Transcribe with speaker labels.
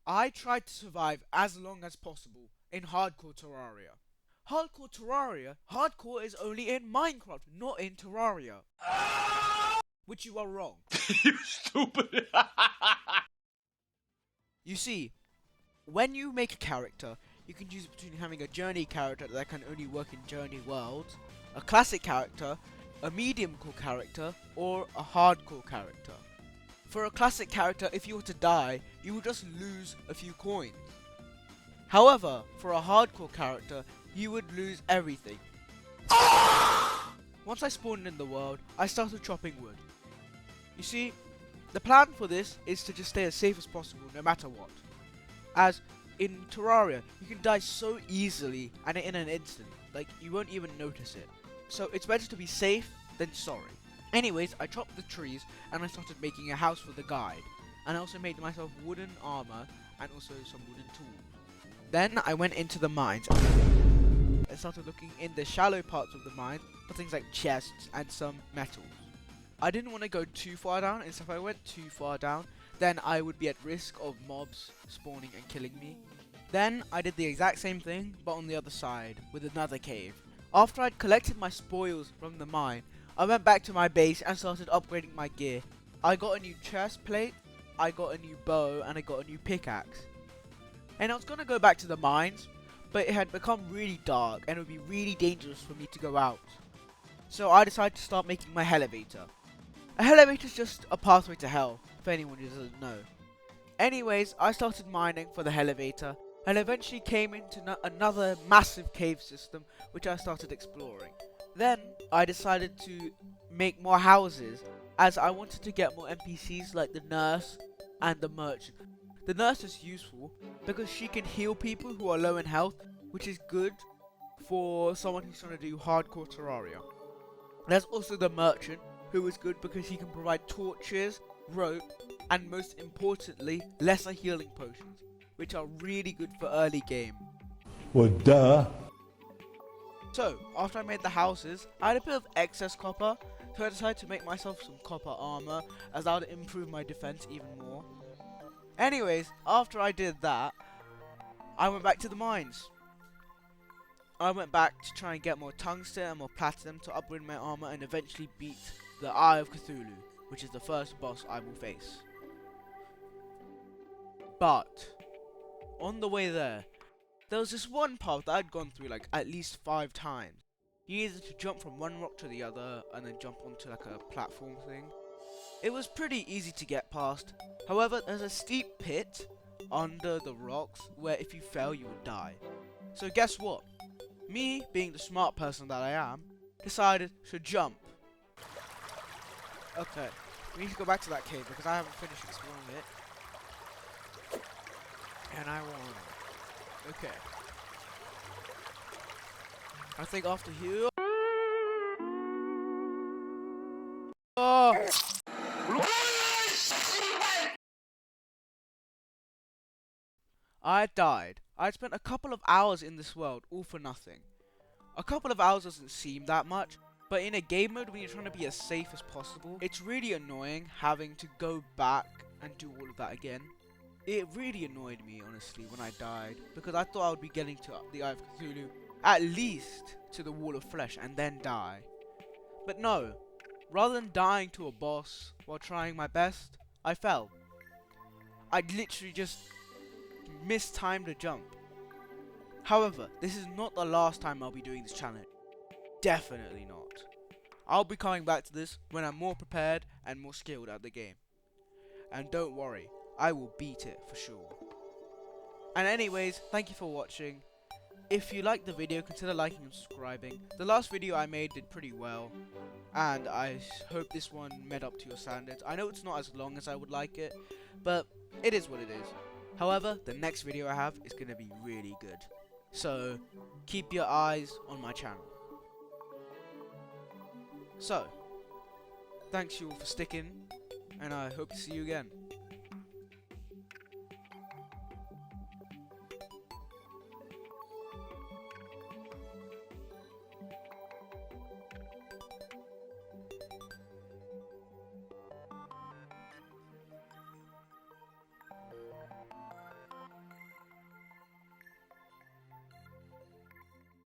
Speaker 1: I tried to survive as long as possible in Hardcore Terraria. Hardcore Terraria? Hardcore is only in Minecraft, not in Terraria. Which you are wrong.
Speaker 2: You stupid.
Speaker 1: You see, when you make a character, you can choose between having a journey character that can only work in journey worlds, a classic character, a medium core character, or a hardcore character. For a classic character, if you were to die, you would just lose a few coins. However, for a hardcore character, you would lose everything. Once I spawned in the world, I started chopping wood. You see, the plan for this is to just stay as safe as possible no matter what. As in Terraria, you can die so easily and in an instant, like you won't even notice it. So it's better to be safe than sorry. Anyways, I chopped the trees and I started making a house for the guide. And I also made myself wooden armor and also some wooden tools. Then I went into the mines and started looking in the shallow parts of the mine for things like chests and some metals. I didn't want to go too far down, and so if I went too far down, then I would be at risk of mobs spawning and killing me. Then I did the exact same thing, but on the other side, with another cave. After I'd collected my spoils from the mine, I went back to my base and started upgrading my gear. I got a new chest plate, I got a new bow, and I got a new pickaxe. And I was going to go back to the mines, but it had become really dark and it would be really dangerous for me to go out. So I decided to start making my elevator. A elevator is just a pathway to hell, for anyone who doesn't know. Anyways, I started mining for the elevator, and eventually came into another massive cave system, which I started exploring. Then, I decided to make more houses, as I wanted to get more NPCs like the nurse and the merchant. The nurse is useful, because she can heal people who are low in health, which is good for someone who's trying to do hardcore Terraria. There's also the merchant, who is good because he can provide torches, rope, and most importantly, lesser healing potions, which are really good for early game.
Speaker 3: Well, duh.
Speaker 1: So, after I made the houses, I had a bit of excess copper, so I decided to make myself some copper armor, as that would improve my defense even more. Anyways, after I did that, I went back to the mines. I went back to try and get more tungsten and more platinum to upgrade my armor and eventually beat the Eye of Cthulhu, which is the first boss I will face. But, on the way there was this one path that I'd gone through like at least 5 times. You needed to jump from one rock to the other and then jump onto like a platform thing. It was pretty easy to get past. However, there's a steep pit under the rocks where if you fell you would die. So guess what? Me, being the smart person that I am, decided to jump. Okay, we need to go back to that cave because I haven't finished exploring it. And I won. Okay. I think after here... Oh! I died. I spent a couple of hours in this world, all for nothing. A couple of hours doesn't seem that much, but in a game mode when you're trying to be as safe as possible, it's really annoying having to go back and do all of that again. It really annoyed me, honestly, when I died, because I thought I would be getting to the Eye of Cthulhu, at least to the Wall of Flesh, and then die. But no, rather than dying to a boss while trying my best, I fell. I literally just mistimed a jump. However, this is not the last time I'll be doing this challenge. Definitely not. I'll be coming back to this when I'm more prepared and more skilled at the game. And don't worry, I will beat it for sure. And anyways, thank you for watching. If you liked the video, consider liking and subscribing. The last video I made did pretty well, and I hope this one met up to your standards. I know it's not as long as I would like it, but it is what it is. However, the next video I have is going to be really good. So, keep your eyes on my channel. So, thanks you all for sticking, and I hope to see you again.